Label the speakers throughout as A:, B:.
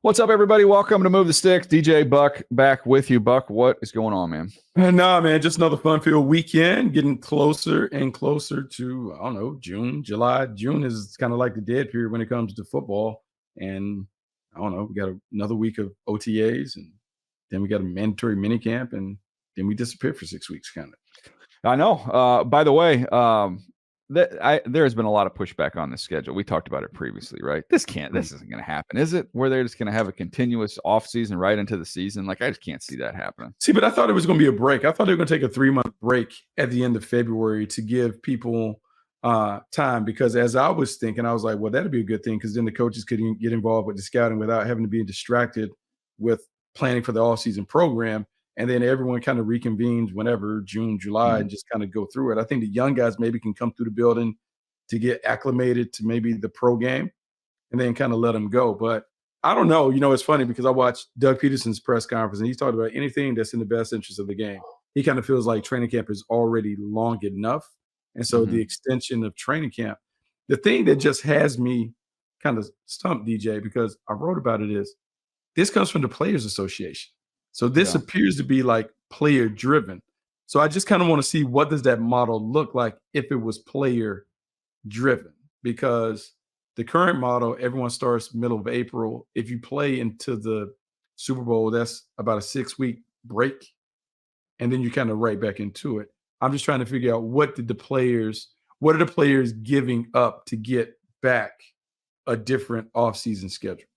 A: What's up, everybody? Welcome to Move the Sticks. DJ Buck back with you. Buck, what is going on, man?
B: Nah, man, just another fun-filled weekend, getting closer and closer to, I don't know, June, July. June is kind of like the dead period when it comes to football. And I don't know, we got another week of OTAs, and then we got a mandatory minicamp, and then we disappear for 6 weeks, kind of.
A: I know. By the way, there has been a lot of pushback on this schedule. We talked about it previously, right? This isn't going to happen, is it? Where they're just going to have a continuous off season right into the season? Like, I just can't see that happening.
B: See, but I thought it was going to be a break. I thought they were going to take a 3-month break at the end of February to give people time, because as I was thinking, I was like, well, that'd be a good thing, because then the coaches could get involved with the scouting without having to be distracted with planning for the all-season program. And then everyone kind of reconvenes whenever, June, July, and just kind of go through it. I think the young guys maybe can come through the building to get acclimated to maybe the pro game and then kind of let them go. But I don't know. You know, it's funny because I watched Doug Peterson's press conference, and he talked about anything that's in the best interest of the game. He kind of feels like training camp is already long enough. And so the extension of training camp, the thing that just has me kind of stumped, DJ, because I wrote about it, is this comes from the Players Association. So this appears to be like player driven. So I just kind of want to see, what does that model look like if it was player driven? Because the current model, everyone starts middle of April. If you play into the Super Bowl, that's about a 6-week break. And then you kind of right back into it. I'm just trying to figure out, what are the players giving up to get back a different offseason schedule?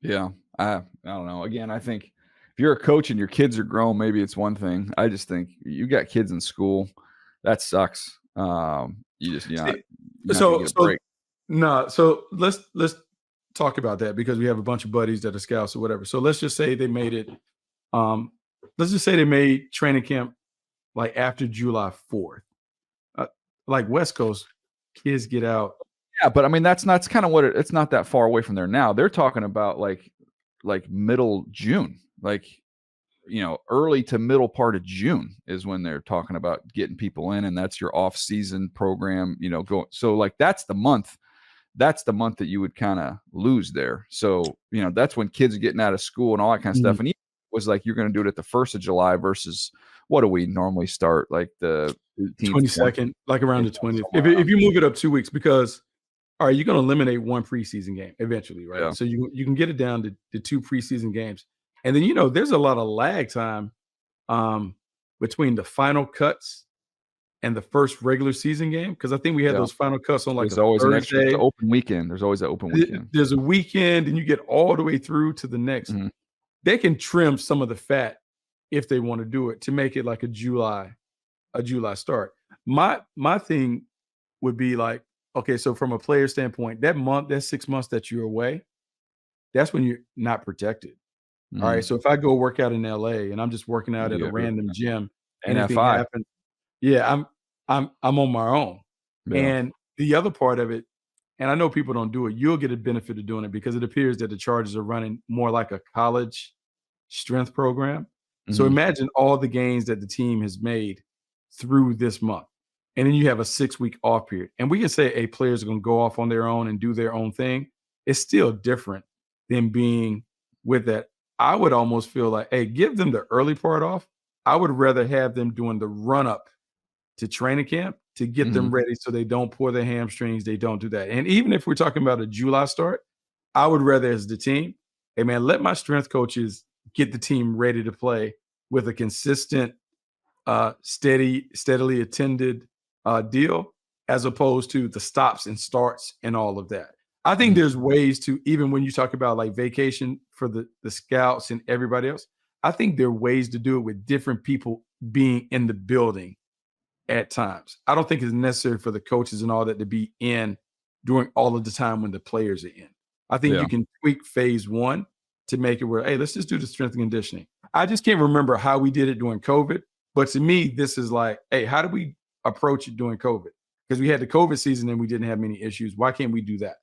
A: Yeah, I don't know. Again, I think if you're a coach and your kids are grown, maybe it's one thing. I just think you got kids in school, that sucks. So
B: let's talk about that, because we have a bunch of buddies that are scouts or whatever. So let's just say they made it. Let's just say they made training camp like after July 4th. Like West Coast kids get out.
A: Yeah, but I mean that's kind of what it's not that far away from there now. They're talking about like middle June. Like, you know, early to middle part of June is when they're talking about getting people in, and that's your off-season program, you know, go. So like that's the month that you would kind of lose there. So, you know, that's when kids are getting out of school and all that kind of stuff. And it was like, you're going to do it at the 1st of July versus, what do we normally start? Like the
B: 22nd, like around the 20th. If you move it up 2 weeks, because all right, you're going to eliminate one preseason game eventually, right? Yeah. So you can get it down to 2 preseason games. And then, you know, there's a lot of lag time between the final cuts and the first regular season game, because I think we had those final cuts on like
A: there's always
B: Thursday.
A: An extra open weekend. There's always an open weekend.
B: There's a weekend, and you get all the way through to the next. They can trim some of the fat if they want to do it to make it like a July start. My thing would be like, okay, so from a player standpoint, that 6 months that you're away, that's when you're not protected. All right, so if I go work out in LA and I'm just working out at a random gym, anything happens, I'm on my own. Yeah. And the other part of it, and I know people don't do it, you'll get a benefit of doing it, because it appears that the Chargers are running more like a college strength program. So imagine all the gains that the team has made through this month. And then you have a 6-week off period. And we can say, hey, players are going to go off on their own and do their own thing. It's still different than being with that. I would almost feel like, hey, give them the early part off. I would rather have them doing the run-up to training camp to get them ready, so they don't pull their hamstrings. They don't do that. And even if we're talking about a July start, I would rather, as the team, hey, man, let my strength coaches get the team ready to play with a consistent, steadily attended deal, as opposed to the stops and starts and all of that. I think there's ways to, even when you talk about like vacation for the scouts and everybody else, I think there are ways to do it with different people being in the building at times. I don't think it's necessary for the coaches and all that to be in during all of the time when the players are in. I think you can tweak phase 1 to make it where, hey, let's just do the strength and conditioning. I just can't remember how we did it during COVID. But to me, this is like, hey, how do we approach it during COVID? Because we had the COVID season and we didn't have many issues. Why can't we do that?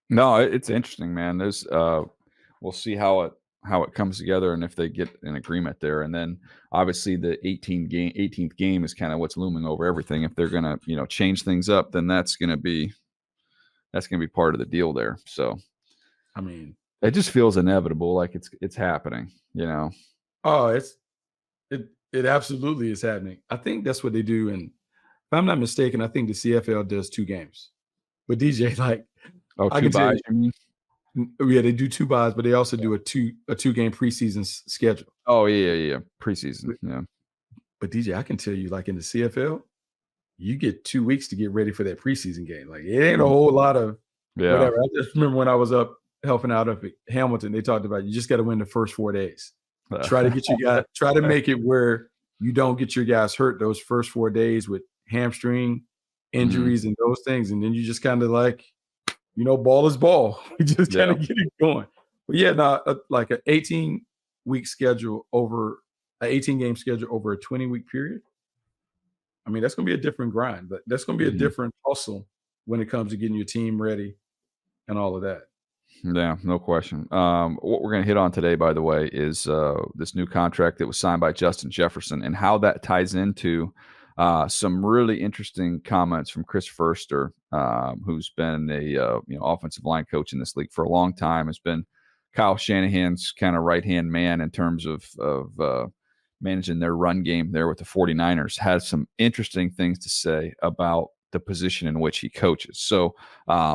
A: No, it's interesting, man. There's we'll see how it comes together and if they get an agreement there. And then obviously the 18th game is kind of what's looming over everything. If they're gonna, you know, change things up, then that's gonna be part of the deal there. So
B: I mean,
A: It just feels inevitable, like it's happening, you know.
B: Oh, it absolutely is happening. I think that's what they do, and if I'm not mistaken, I think the CFL does 2 games. But DJ, like,
A: Oh,
B: I
A: 2
B: can tell
A: buys,
B: you,
A: you mean?
B: yeah, they do 2 buys, but they also do a 2-game preseason schedule.
A: Oh, yeah. Preseason,
B: But
A: yeah.
B: DJ, I can tell you, like in the CFL, you get 2 weeks to get ready for that preseason game. Like, it ain't a whole lot of
A: Yeah.
B: whatever. I just remember when I was up helping out up at Hamilton, they talked about you just got to win the first 4 days. Try to make it where you don't get your guys hurt those first 4 days with hamstring
A: Mhm.
B: injuries and those things, and then you just kind of like, ball is ball. We just kind
A: Yeah.
B: of get it going. But yeah, no, like an 18-week schedule over an 18-game schedule over a 20-week period. I mean, that's going to be a different grind, but that's going to be a
A: Mhm.
B: different hustle when it comes to getting your team ready and all of that.
A: Yeah, no question. What we're going to hit on today, by the way, is this new contract that was signed by Justin Jefferson and how that ties into some really interesting comments from Chris Foerster, who's been a offensive line coach in this league for a long time. Has been Kyle Shanahan's kind of right hand man in terms of managing their run game there with the 49ers. Has some interesting things to say about the position in which he coaches. So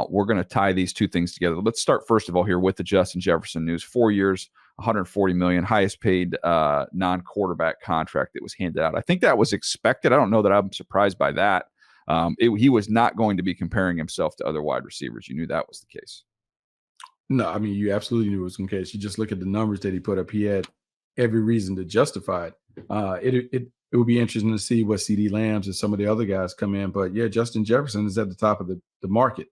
A: we're going to tie these two things together. Let's start first of all here with the Justin Jefferson news. 4 years, $140 million, highest paid non-quarterback contract that was handed out. I think that was expected. I don't know that I'm surprised by that. He was not going to be comparing himself to other wide receivers. You knew that was the case.
B: No, I mean, you absolutely knew it was in case. You just look at the numbers that he put up. He had every reason to justify it. It would be interesting to see what CD Lambs and some of the other guys come in. But yeah, Justin Jefferson is at the top of the market.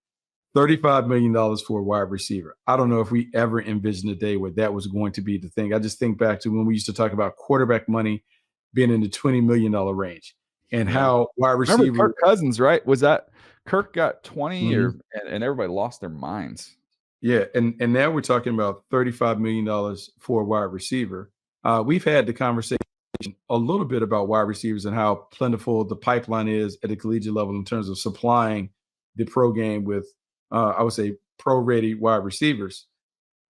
B: $35 million for a wide receiver. I don't know if we ever envisioned a day where that was going to be the thing. I just think back to when we used to talk about quarterback money being in the $20 million range and
A: Yeah.
B: how wide
A: Remember
B: receiver.
A: Kirk Cousins, right? Was that Kirk got 20
B: Mhm.
A: and everybody lost their minds.
B: Yeah, and now we're talking about $35 million for a wide receiver. We've had the conversation a little bit about wide receivers and how plentiful the pipeline is at the collegiate level in terms of supplying the pro game with, I would say, pro-ready wide receivers.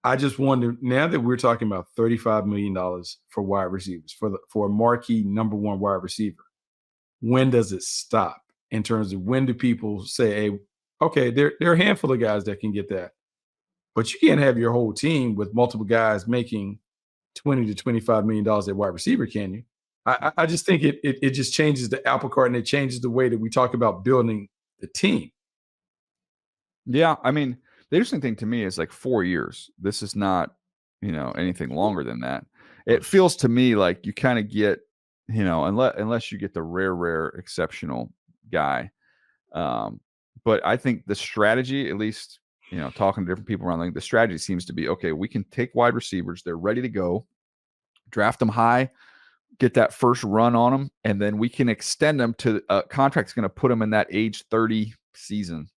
B: I just wonder now that we're talking about $35 million for wide receivers for a marquee number one wide receiver. When does it stop in terms of when do people say, "Hey, okay, there are a handful of guys that can get that." But you can't have your whole team with multiple guys making $20 to $25 million at wide receiver, can you? I just think it just changes the apple cart and it changes the way that we talk about building the team.
A: Yeah, I mean, the interesting thing to me is like 4 years. This is not, anything longer than that. It feels to me like you kind of get, unless you get the rare exceptional guy. But I think the strategy, at least, talking to different people around the league, the strategy seems to be okay. We can take wide receivers; they're ready to go, draft them high, get that first run on them, and then we can extend them to a contract's going to put them in that age 30 season,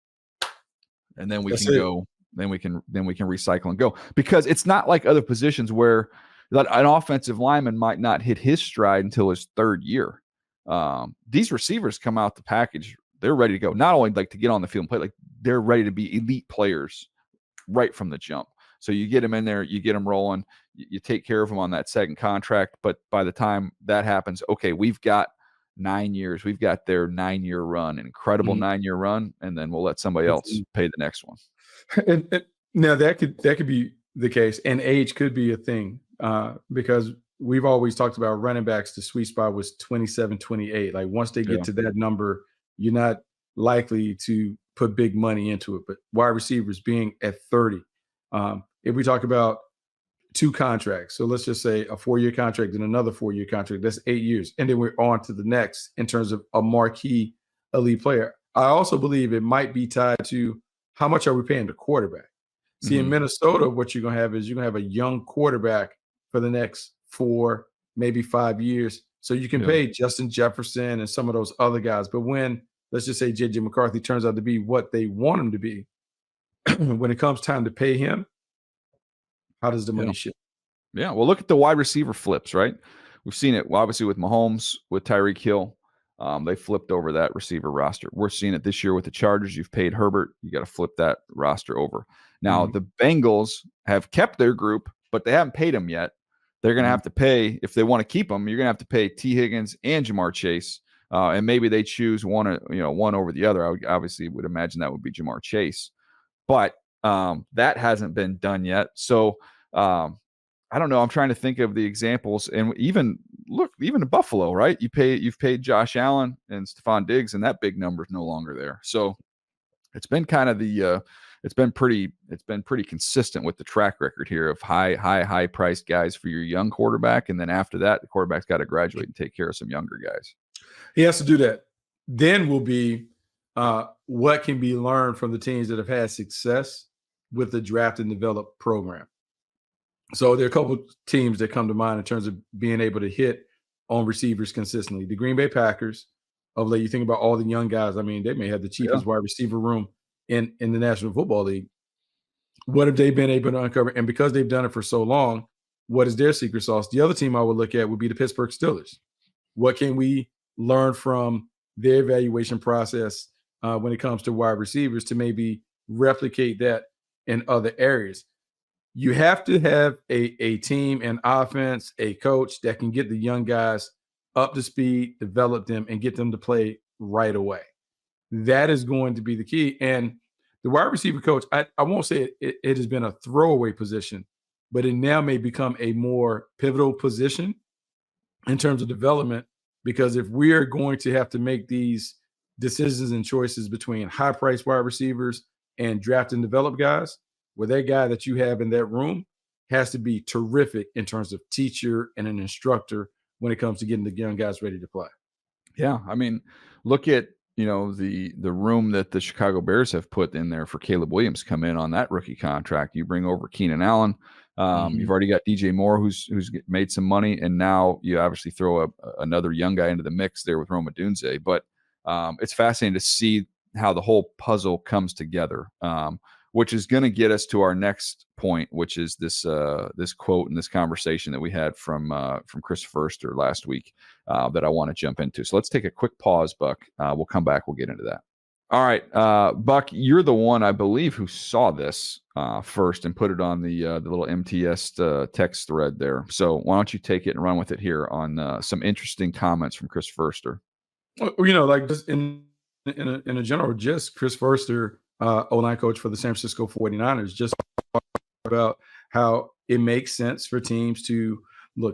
A: and then we
B: That's
A: can
B: it.
A: go. Then we can recycle and go, because it's not like other positions where that an offensive lineman might not hit his stride until his third year. These receivers come out the package; they're ready to go. Not only like to get on the field and play, like they're ready to be elite players right from the jump. So you get them in there, you get them rolling, you take care of them on that second contract. But by the time that happens, okay, we've got 9 years. We've got their 9-year run, an incredible
B: Mhm.
A: 9-year run, and then we'll let somebody else pay the next one.
B: And now that could be the case, and age could be a thing because we've always talked about running backs. The sweet spot was 27, 28. Like once they get
A: Yeah.
B: to that number, you're not likely to put big money into it. But wide receivers being at 30, if we talk about 2 contracts, so let's just say a 4-year contract and another 4-year contract, that's 8 years, and then we're on to the next in terms of a marquee elite player. I also believe it might be tied to how much are we paying the quarterback? See, in
A: Mhm.
B: Minnesota, what you're gonna have is you're gonna have a young quarterback for the next 4, maybe 5 years. So you can
A: Yeah.
B: pay Justin Jefferson and some of those other guys. But when, let's just say, JJ McCarthy turns out to be what they want him to be, when it comes time to pay him, how does the
A: Yeah.
B: money shift?
A: Yeah. Well, look at the wide receiver flips, right? We've seen it obviously with Mahomes, with Tyreek Hill. They flipped over that receiver roster. We're seeing it this year with the Chargers. You've paid Herbert. You got to flip that roster over. Now, the Bengals have kept their group, but they haven't paid them yet. They're going to have to pay, if they want to keep them, you're going to have to pay T. Higgins and Jamar Chase. And maybe they choose one over the other. I obviously would imagine that would be Jamar Chase. But that hasn't been done yet. So I don't know. I'm trying to think of the examples. And even in Buffalo, right? You've paid Josh Allen and Stephon Diggs, and that big number is no longer there. So it's been kind of it's been pretty consistent with the track record here of high priced guys for your young quarterback. And then after that, the quarterback's got to graduate and take care of some younger guys.
B: He has to do that. Then will be what can be learned from the teams that have had success with the draft and develop program. So there are a couple teams that come to mind in terms of being able to hit on receivers consistently. The Green Bay Packers, of late, you think about all the young guys. I mean, they may have the cheapest wide receiver room in the National Football League. What have they been able to uncover? And because they've done it for so long, what is their secret sauce? The other team I would look at would be the Pittsburgh Steelers. What can we learn from their evaluation process when it comes to wide receivers to maybe replicate that in other areas? You have to have a team, an offense, a coach that can get the young guys up to speed, develop them, and get them to play right away. That is going to be the key. And the wide receiver coach, I won't say it has been a throwaway position, but it now may become a more pivotal position in terms of development, because if we are going to have to make these decisions and choices between high-priced wide receivers and draft and develop guys, well, that guy that you have in that room has to be terrific in terms of teacher and an instructor when it comes to getting the young guys ready to play.
A: Yeah, I mean, look at the room that the Chicago Bears have put in there for Caleb Williams come in on that rookie contract. You bring over Keenan Allen. You've already got DJ Moore, who's made some money, and now you obviously throw another young guy into the mix there with Roma Dunze. But it's fascinating to see how the whole puzzle comes together. Which is going to get us to our next point, which is this quote and this conversation that we had from Chris Foerster last week that I want to jump into. So let's take a quick pause, Buck. We'll come back. We'll get into that. All right, Buck, you're the one, I believe, who saw this first and put it on the little MTS text thread there. So why don't you take it and run with it here on some interesting comments from Chris Foerster?
B: Well, like just in a general gist, Chris Foerster, O-line coach for the San Francisco 49ers, just about how it makes sense for teams to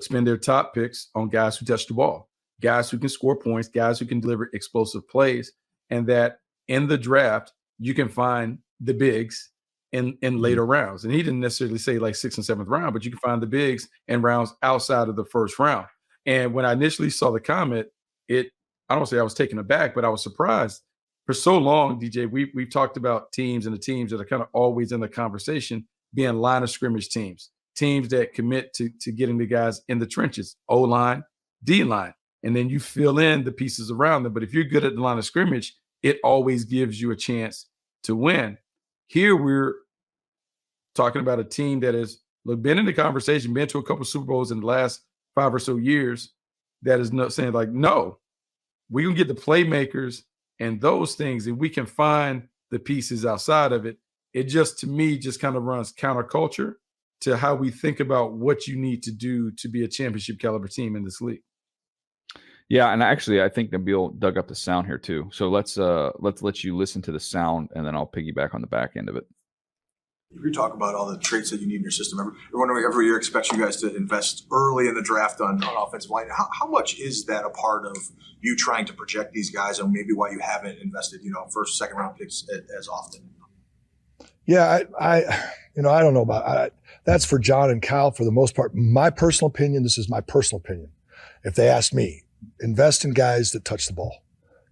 B: spend their top picks on guys who touch the ball, guys who can score points, guys who can deliver explosive plays, and that in the draft you can find the bigs in later rounds. And he didn't necessarily say like 6th and 7th round, but you can find the bigs in rounds outside of the first round. And when I initially saw the comment, I don't say I was taken aback, but I was surprised. For so long, DJ, we've talked about teams and the teams that are kind of always in the conversation being line of scrimmage teams that commit to getting the guys in the trenches, O-line, D-line, and then you fill in the pieces around them. But if you're good at the line of scrimmage, it always gives you a chance to win. Here we're talking about a team that has been in the conversation, been to a couple of Super Bowls in the last 5 or so years, that is saying like, no, we can get the playmakers and those things, and we can find the pieces outside of it. It just, to me, just kind of runs counterculture to how we think about what you need to do to be a championship caliber team in this league.
A: Yeah, and actually, I think Nabil dug up the sound here too. So let's let you listen to the sound, and then I'll piggyback on the back end of it.
C: You talk about all the traits that you need in your system. Everyone every year expects you guys to invest early in the draft on offensive line. How much is that a part of you trying to project these guys, and maybe why you haven't invested, first, second round picks as often?
D: Yeah, I don't know about that's for John and Kyle for the most part. My personal opinion, this is my personal opinion. If they ask me, invest in guys that touch the ball,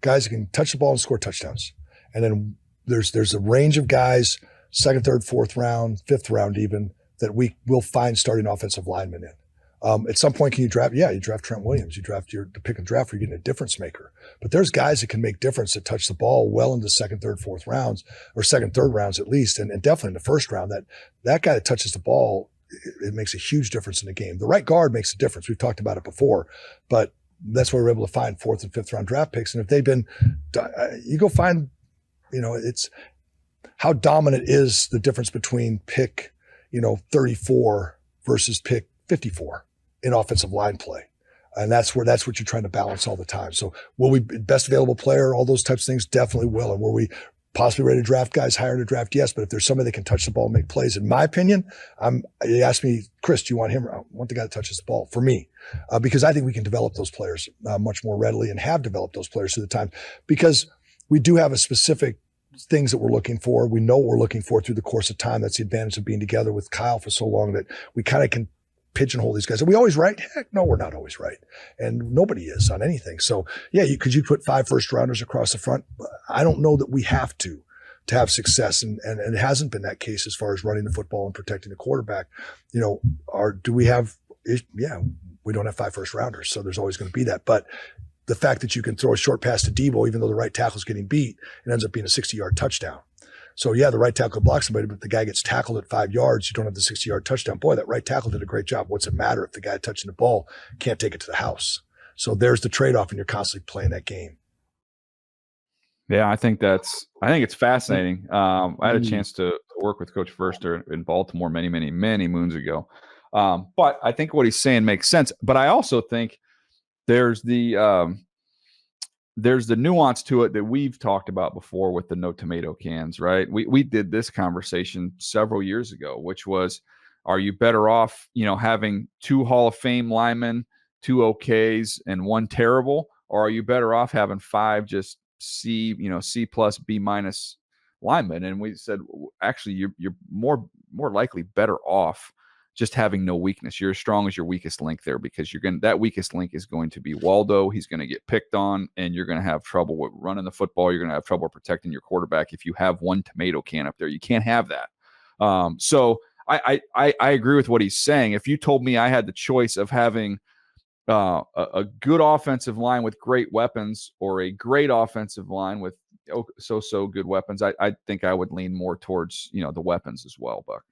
D: guys that can touch the ball and score touchdowns. And then there's a range of guys, 2nd, 3rd, 4th round, 5th round even, that we will find starting offensive linemen in. At some point, can you draft? Yeah, you draft Trent Williams. You draft the pick and draft where you're getting a difference maker. But there's guys that can make difference that touch the ball well into 2nd, 3rd, 4th rounds, or 2nd, 3rd rounds at least, and definitely in the 1st round. That guy that touches the ball, it makes a huge difference in the game. The right guard makes a difference. We've talked about it before, but that's where we're able to find 4th and 5th round draft picks. And if they've been, you go find, how dominant is the difference between pick, 34 versus pick 54 in offensive line play? And that's what you're trying to balance all the time. So will we best available player, all those types of things? Definitely will. And will we possibly ready to draft guys higher to draft? Yes. But if there's somebody that can touch the ball and make plays, in my opinion, you asked me, Chris, do you want him? I want the guy that touches the ball for me, because I think we can develop those players much more readily and have developed those players through the time, because we do have a specific things that we're looking for. We know what we're looking for through the course of time. That's the advantage of being together with Kyle for so long, that we kind of can pigeonhole these guys. Are we always right? Heck no, we're not always right. And nobody is on anything. So yeah, could you put 5 first rounders across the front? I don't know that we have to have success. And it hasn't been that case as far as running the football and protecting the quarterback. Do we have, yeah, we don't have 5 first rounders. So there's always going to be that. But the fact that you can throw a short pass to Debo, even though the right tackle's getting beat, it ends up being a 60-yard touchdown. So yeah, the right tackle blocks somebody, but the guy gets tackled at 5 yards. You don't have the 60-yard touchdown. Boy, that right tackle did a great job. What's it matter if the guy touching the ball can't take it to the house? So there's the trade-off, and you're constantly playing that game.
A: Yeah, I think it's fascinating. I had a chance to work with Coach Foerster in Baltimore many, many, many moons ago. But I think what he's saying makes sense. But I also think there's the nuance to it that we've talked about before with the no tomato cans, right? We did this conversation several years ago, which was, are you better off, having 2 Hall of Fame linemen, 2 OKs, and 1 terrible, or are you better off having 5 just C plus B minus linemen? And we said, actually, you're more likely better off just having no weakness. You're as strong as your weakest link there, because that weakest link is going to be Waldo. He's going to get picked on, and you're going to have trouble with running the football. You're going to have trouble protecting your quarterback if you have 1 tomato can up there. You can't have that. So I agree with what he's saying. If you told me I had the choice of having a good offensive line with great weapons or a great offensive line with so good weapons, I think I would lean more towards the weapons as well, Buck.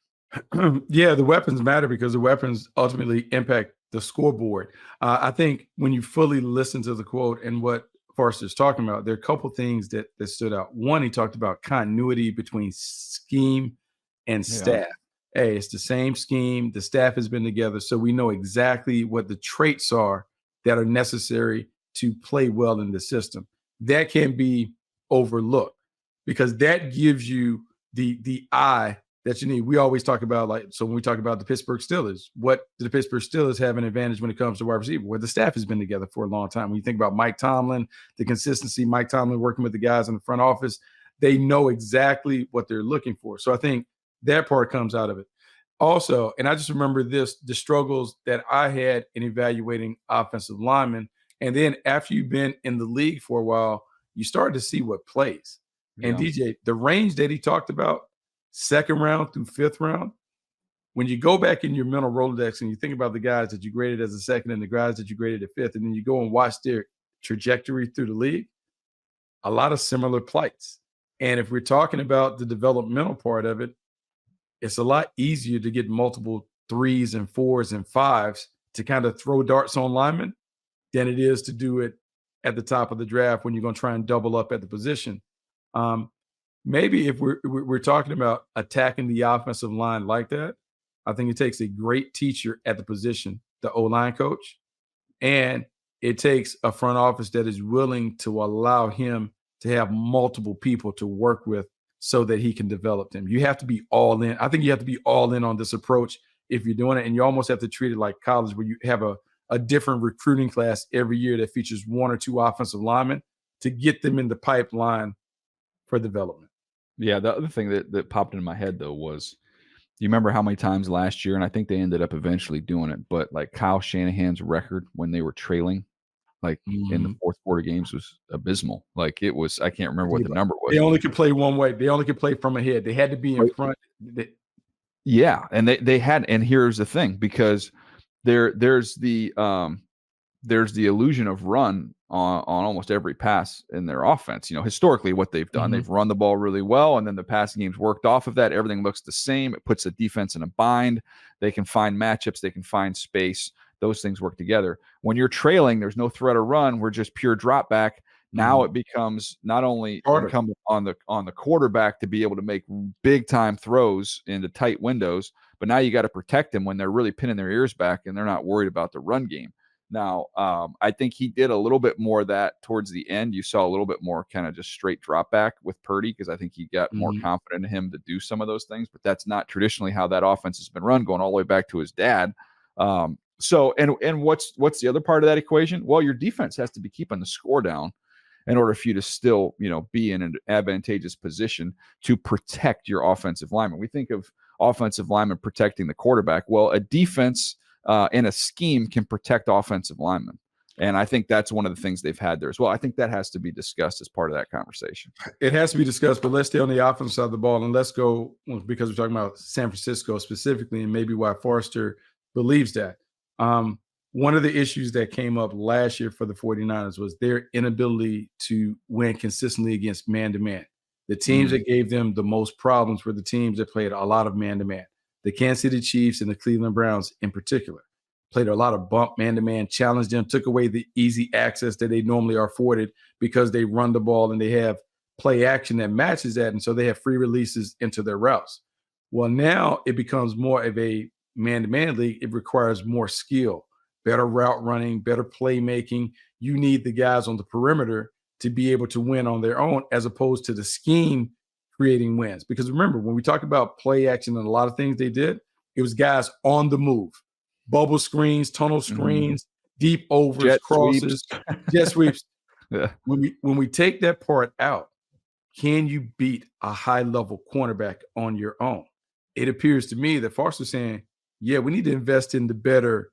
B: Yeah, the weapons matter because the weapons ultimately impact the scoreboard. I think when you fully listen to the quote and what Foerster's talking about, there are a couple things that stood out. One, he talked about continuity between scheme and staff. Hey, it's the same scheme. The staff has been together, so we know exactly what the traits are that are necessary to play well in the system. That can be overlooked because that gives you the eye that you need. We always talk about, so when we talk about the Pittsburgh Steelers, what do the Pittsburgh Steelers have an advantage when it comes to wide receiver? Well, the staff has been together for a long time. When you think about Mike Tomlin, the consistency, Mike Tomlin working with the guys in the front office, they know exactly what they're looking for. So I think that part comes out of it. Also, and I just remember the struggles that I had in evaluating offensive linemen. And then after you've been in the league for a while, you start to see what plays. Yeah. And DJ, the range that he talked about, 2nd round through 5th round, when you go back in your mental Rolodex and you think about the guys that you graded as a 2nd and the guys that you graded at 5th, and then you go and watch their trajectory through the league, a lot of similar plights. And if we're talking about the developmental part of it, it's a lot easier to get multiple 3s and 4s and 5s to kind of throw darts on linemen than it is to do it at the top of the draft when you're going to try and double up at the position. Maybe if we're talking about attacking the offensive line like that, I think it takes a great teacher at the position, the O-line coach, and it takes a front office that is willing to allow him to have multiple people to work with so that he can develop them. You have to be all in. I think you have to be all in on this approach if you're doing it, and you almost have to treat it like college where you have a different recruiting class every year that features 1 or 2 offensive linemen to get them in the pipeline for development.
A: Yeah, the other thing that popped into my head, though, was, you remember how many times last year, and I think they ended up eventually doing it, but like Kyle Shanahan's record when they were trailing, in the fourth quarter games, was abysmal. Like, it was, I can't remember what the number was.
B: They only could play one way. They only could play from ahead. They had to be in front.
A: Yeah, and they had, and here's the thing, because there's the illusion of run on almost every pass in their offense. Historically what they've done, they've run the ball really well, and then the passing game's worked off of that. Everything looks the same. It puts the defense in a bind. They can find matchups. They can find space. Those things work together. When you're trailing, there's no threat of run. We're just pure drop back. Now it becomes not only incumbent on the quarterback to be able to make big time throws into tight windows, but now you got to protect them when they're really pinning their ears back and they're not worried about the run game. Now, I think he did a little bit more of that towards the end. You saw a little bit more kind of just straight drop back with Purdy because I think he got more confident in him to do some of those things. But that's not traditionally how that offense has been run, going all the way back to his dad. So what's the other part of that equation? Well, your defense has to be keeping the score down in order for you to still, be in an advantageous position to protect your offensive lineman. We think of offensive linemen protecting the quarterback. Well, a defense in a scheme can protect offensive linemen. And I think that's one of the things they've had there as well. I think that has to be discussed as part of that conversation.
B: It has to be discussed, but let's stay on the offensive side of the ball and let's go, because we're talking about San Francisco specifically and maybe why Foerster believes that. One of the issues that came up last year for the 49ers was their inability to win consistently against man-to-man. The teams that gave them the most problems were the teams that played a lot of man-to-man. The Kansas City Chiefs and the Cleveland Browns in particular played a lot of bump man-to-man, challenged them, took away the easy access that they normally are afforded because they run the ball and they have play action that matches that, and so they have free releases into their routes. Well, now it becomes more of a man-to-man league. It requires more skill, better route running, better playmaking. You need the guys on the perimeter to be able to win on their own as opposed to the scheme creating wins. Because remember, when we talk about play action and a lot of things they did, it was guys on the move, bubble screens, tunnel screens, deep overs,
A: jet
B: crosses, jet sweeps.
A: Yeah.
B: When we take that part out, can you beat a high-level cornerback on your own? It appears to me that Foerster's saying, yeah, we need to invest in the better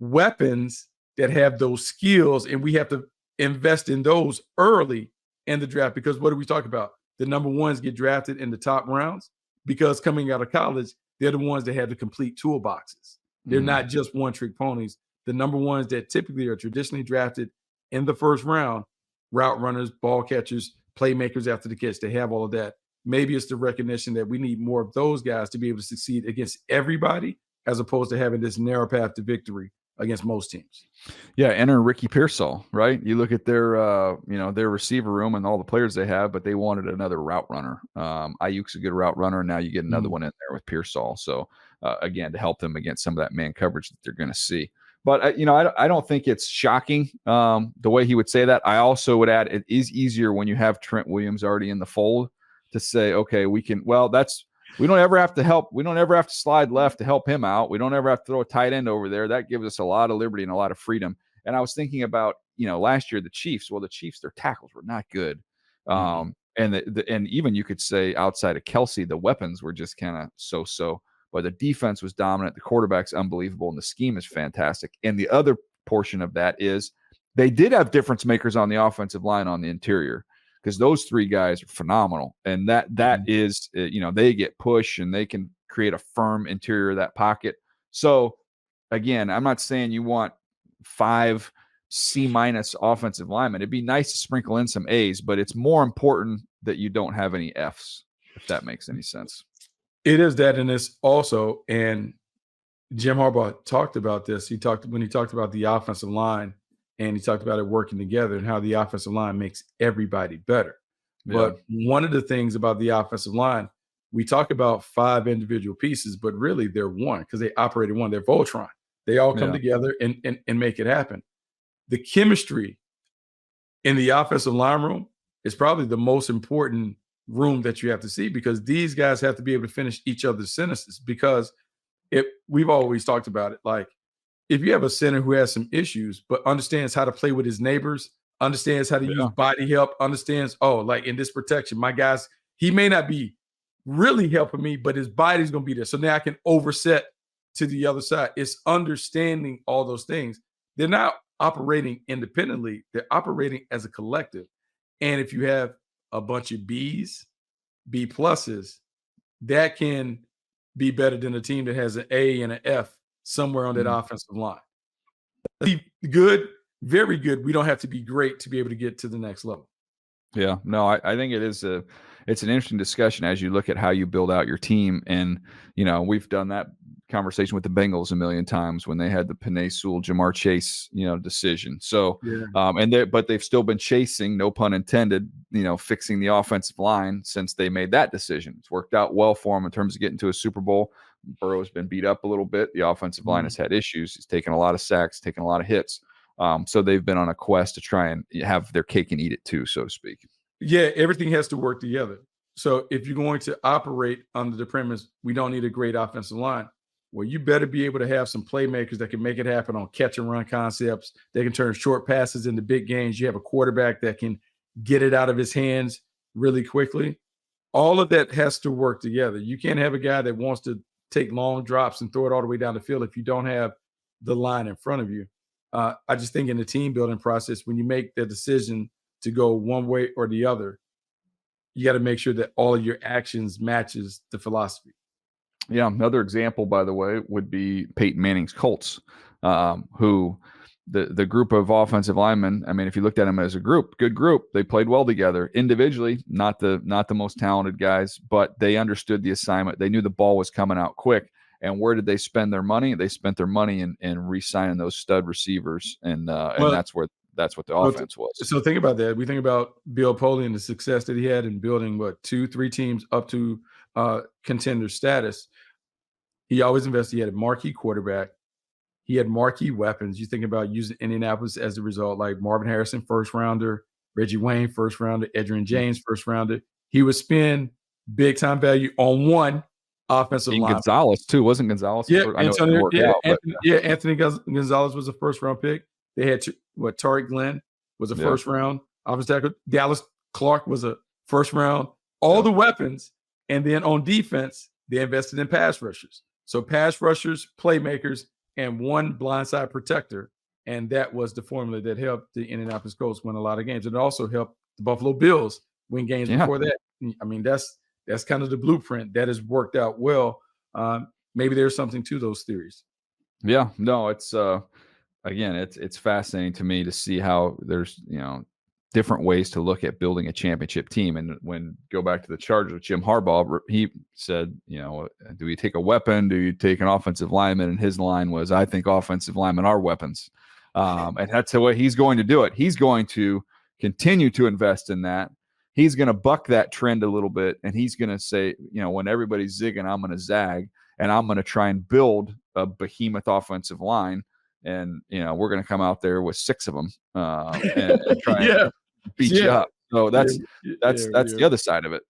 B: weapons that have those skills, and we have to invest in those early in the draft. Because what do we talk about? The number ones get drafted in the top rounds because coming out of college, they're the ones that have the complete toolboxes. They're not just one-trick ponies. The number ones that typically are traditionally drafted in the first round, route runners, ball catchers, playmakers after the catch, they have all of that. Maybe it's the recognition that we need more of those guys to be able to succeed against everybody as opposed to having this narrow path to victory against most teams.
A: Yeah, enter Ricky Pearsall, right? You look at their their receiver room and all the players they have, but they wanted another route runner. Ayuk's a good route runner, and now you get another one in there with Pearsall. So again, to help them against some of that man coverage that they're going to see. But I don't think it's shocking the way he would say that. I also would add it is easier when you have Trent Williams already in the fold to say, okay, we can. Well, we don't ever have to help. We don't ever have to slide left to help him out. We don't ever have to throw a tight end over there. That gives us a lot of liberty and a lot of freedom. And I was thinking about, last year, the Chiefs. Well, the Chiefs, their tackles were not good. And even you could say outside of Kelsey, the weapons were just kind of so-so. But the defense was dominant. The quarterback's unbelievable. And the scheme is fantastic. And the other portion of that is they did have difference makers on the offensive line on the interior, because those three guys are phenomenal. And that is, they get push and they can create a firm interior of that pocket. So again, I'm not saying you want 5 C- offensive linemen. It'd be nice to sprinkle in some A's, but it's more important that you don't have any F's, if that makes any sense.
B: It is that, and it's also, and Jim Harbaugh talked about this. When he talked about the offensive line, and he talked about it working together and how the offensive line makes everybody better. Yeah. But one of the things about the offensive line, we talk about 5 individual pieces, but really they're one because they operate in one. They're Voltron. They all come together and make it happen. The chemistry in the offensive line room is probably the most important room that you have to see, because these guys have to be able to finish each other's sentences. Because we've always talked about it, like, if you have a center who has some issues, but understands how to play with his neighbors, understands how to use body help, understands, like in this protection, my guys, he may not be really helping me, but his body's going to be there. So now I can overset to the other side. It's understanding all those things. They're not operating independently. They're operating as a collective. And if you have a bunch of B's, B pluses, that can be better than a team that has an A and an F somewhere on that offensive line. Be good, very good. We don't have to be great to be able to get to the next level.
A: Yeah, no, I think it's an interesting discussion as you look at how you build out your team. And, we've done that conversation with the Bengals a million times when they had the Penei Sewell, Jamar Chase, decision. So, but they've still been chasing, no pun intended, fixing the offensive line since they made that decision. It's worked out well for them in terms of getting to a Super Bowl. Burrow's been beat up a little bit. The offensive line has had issues. He's taken a lot of sacks, taken a lot of hits. So they've been on a quest to try and have their cake and eat it too, so to speak.
B: Yeah, everything has to work together. So if you're going to operate under the premise, we don't need a great offensive line, well, you better be able to have some playmakers that can make it happen on catch and run concepts. They can turn short passes into big gains. You have a quarterback that can get it out of his hands really quickly. All of that has to work together. You can't have a guy that wants to take long drops and throw it all the way down the field if you don't have the line in front of you. I just think in the team building process, when you make the decision to go one way or the other, you got to make sure that all of your actions matches the philosophy.
A: Yeah. Another example, by the way, would be Peyton Manning's Colts, who the group of offensive linemen, I mean, if you looked at them as a group, good group, they played well together. Individually, not the most talented guys, but they understood the assignment. They knew the ball was coming out quick. And where did they spend their money? They spent their money in re-signing those stud receivers, and that's what the offense was.
B: So think about that. We think about Bill Polian and the success that he had in building 2-3 teams up to contender status. He always invested. He had a marquee quarterback. He had marquee weapons. You think about using Indianapolis as a result, like Marvin Harrison, first rounder, Reggie Wayne, first rounder, Adrian James, first rounder. He would spend big time value on one offensive line.
A: Gonzalez too, wasn't Gonzalez?
B: Anthony Gonzalez was a first round pick. They had Tariq Glenn was a first round offensive tackle. Dallas Clark was a first round. All the weapons, and then on defense, they invested in pass rushers. So pass rushers, playmakers, and one blindside protector, and that was the formula that helped the Indianapolis Colts win a lot of games. And it also helped the Buffalo Bills win games before that. I mean, that's kind of the blueprint that has worked out well. Maybe there's something to those theories.
A: Yeah, no, it's again, it's fascinating to me to see how there's different ways to look at building a championship team. And when go back to the Chargers with Jim Harbaugh, he said, do you take a weapon? Do you take an offensive lineman? And his line was, I think offensive linemen are weapons. And that's the way he's going to do it. He's going to continue to invest in that. He's going to buck that trend a little bit. And he's going to say, when everybody's zigging, I'm going to zag, and I'm going to try and build a behemoth offensive line. And, we're going to come out there with 6 of them and try and beat you up. So that's the other side of it.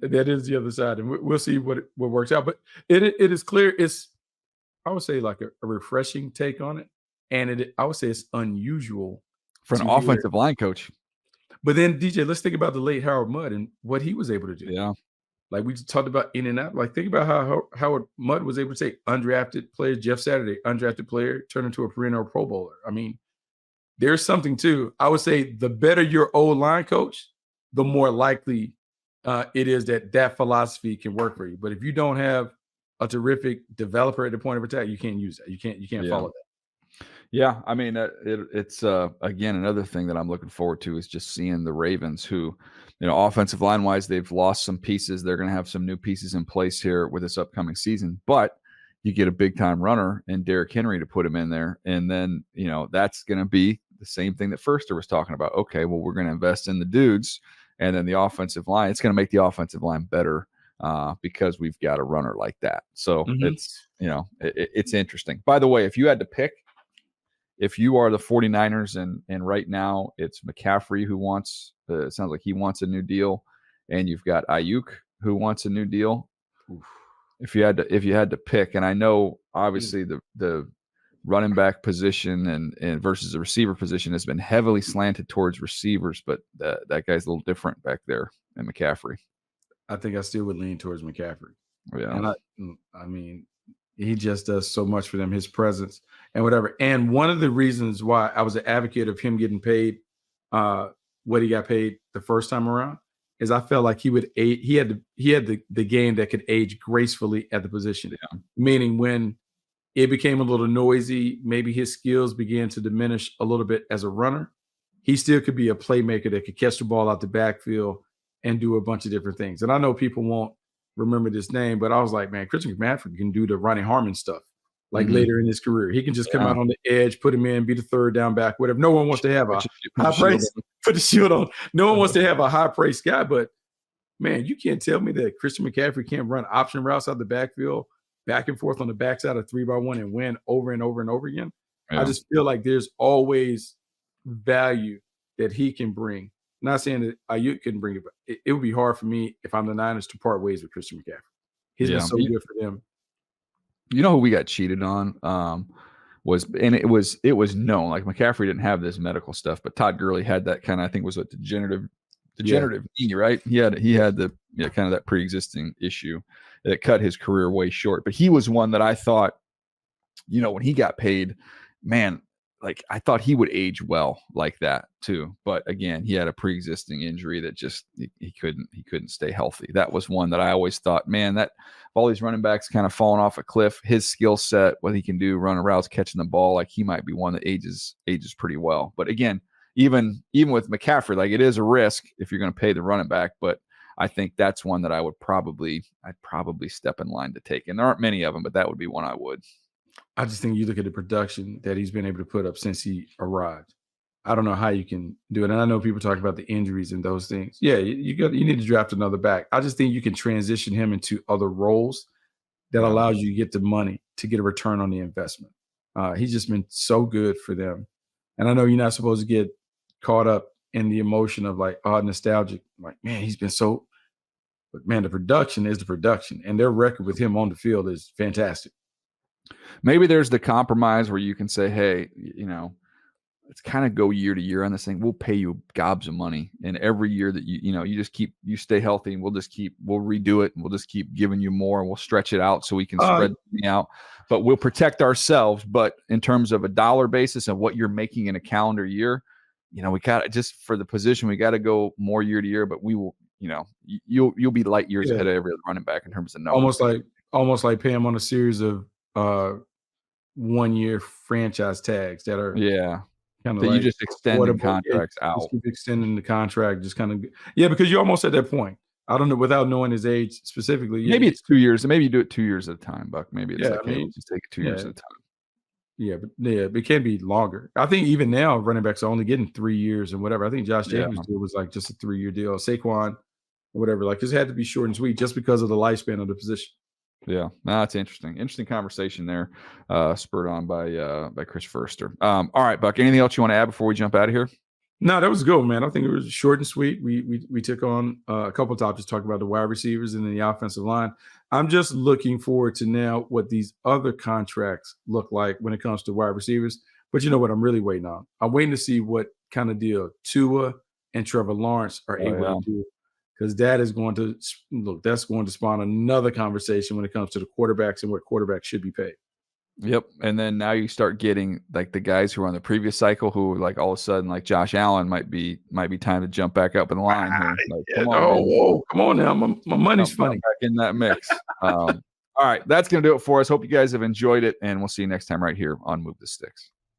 B: That is the other side. And we'll see what works out. But it is clear. It's, I would say, like a refreshing take on it. And I would say it's unusual
A: for an offensive line coach.
B: But then, DJ, let's think about the late Howard Mudd and what he was able to do.
A: Yeah.
B: Like we just talked about in and out. Like think about how Howard Mudd was able to take undrafted players. Jeff Saturday, undrafted player, turn into a perennial Pro Bowler. I mean, there's something too. I would say the better your O-line coach, the more likely it is that philosophy can work for you. But if you don't have a terrific developer at the point of attack, you can't use that. You can't follow that.
A: Yeah, I mean, it's again, another thing that I'm looking forward to is just seeing the Ravens, who, offensive line wise, they've lost some pieces. They're going to have some new pieces in place here with this upcoming season, but you get a big time runner and Derrick Henry to put him in there, and then that's going to be the same thing that Foerster was talking about. Okay, well, we're going to invest in the dudes, and then the offensive line. It's going to make the offensive line better because we've got a runner like that. So it's it's interesting. By the way, if you had to pick. If you are the 49ers and right now it's McCaffrey who wants, it sounds like he wants a new deal, and you've got Ayuk who wants a new deal. Oof. If you had to pick, and I know obviously the running back position and versus the receiver position has been heavily slanted towards receivers, but that guy's a little different back there than McCaffrey.
B: I think I still would lean towards McCaffrey.
A: Yeah,
B: and I mean. He just does so much for them, his presence and whatever. And one of the reasons why I was an advocate of him getting paid what he got paid the first time around is I felt like he had the game that could age gracefully at the position. Yeah. Meaning when it became a little noisy, maybe his skills began to diminish a little bit as a runner, he still could be a playmaker that could catch the ball out the backfield and do a bunch of different things. And I know people want remember this name, but I was like, man, Christian McCaffrey can do the Ronnie Harmon stuff. Like
A: Mhm.
B: later in his career, he can just come out on the edge, put him in, be the third down back, whatever. No one wants to have a high price, put the shield on. No one wants to have a high price guy, but man, you can't tell me that Christian McCaffrey can't run option routes out the backfield, back and forth on the backside of 3x1 and win over and over and over again.
A: Yeah.
B: I just feel like there's always value that he can bring. Not saying that Ayuk can bring it, but it would be hard for me if I'm the Niners to part ways with Christian McCaffrey. He's been so good for them.
A: You know who we got cheated on? It was known, like McCaffrey didn't have this medical stuff, but Todd Gurley had that kind of, I think was a degenerative knee, right? He had the kind of that pre-existing issue that cut his career way short. But he was one that I thought, when he got paid, man, like I thought he would age well like that too. But again, he had a pre-existing injury that just he couldn't stay healthy. That was one that I always thought, man, that all these running backs kind of falling off a cliff, his skill set, what he can do, running routes, catching the ball, like he might be one that ages pretty well. But again, even with McCaffrey, like it is a risk if you're going to pay the running back, but I think that's one that I'd probably step in line to take. And there aren't many of them, but that would be one I would.
B: I just think you look at the production that he's been able to put up since he arrived. I don't know how you can do it. And I know people talk about the injuries and those things. Yeah, you need to draft another back. I just think you can transition him into other roles that allows you to get the money to get a return on the investment. He's just been so good for them. And I know you're not supposed to get caught up in the emotion of like, nostalgic. Like, man, he's been so, but man, the production is the production. And their record with him on the field is fantastic.
A: Maybe there's the compromise where you can say, hey, let's kind of go year to year on this thing. We'll pay you gobs of money. And every year that you stay healthy, and we'll redo it, and we'll just keep giving you more, and we'll stretch it out so we can spread it out. But we'll protect ourselves. But in terms of a dollar basis and what you're making in a calendar year, we got just for the position, we got to go more year to year, but we will, you'll be light years ahead of every other running back in terms of numbers.
B: Almost like pay him on a series of 1-year franchise tags that are kind of
A: that
B: like
A: you just extend contracts out.
B: Just keep extending the contract, just kind of because you're almost at that point. I don't know, without knowing his age specifically.
A: Maybe it's 2 years, and maybe you do it 2 years at a time, Buck. Maybe it's just take it 2 years at a time.
B: Yeah, but it can be longer. I think even now running backs are only getting 3 years and whatever. I think Josh Jacobs' deal was like just a 3-year deal. Saquon or whatever, like it had to be short and sweet just because of the lifespan of the position.
A: Yeah, that's interesting. Interesting conversation there, spurred on by Chris Foerster. All right, Buck. Anything else you want to add before we jump out of here?
B: No, that was good, man. I think it was short and sweet. We took on a couple of topics, talking about the wide receivers and then the offensive line. I'm just looking forward to now what these other contracts look like when it comes to wide receivers. But you know what I'm really waiting on? I'm waiting to see what kind of deal Tua and Trevor Lawrence are able to do. Because that is going to that's going to spawn another conversation when it comes to the quarterbacks and what quarterbacks should be paid.
A: Yep. And then now you start getting like the guys who were on the previous cycle who like all of a sudden like Josh Allen might be time to jump back up in the line here. Like,
B: come on now. My money's funny.
A: Back in that mix. All right. That's going to do it for us. Hope you guys have enjoyed it, and we'll see you next time right here on Move the Sticks.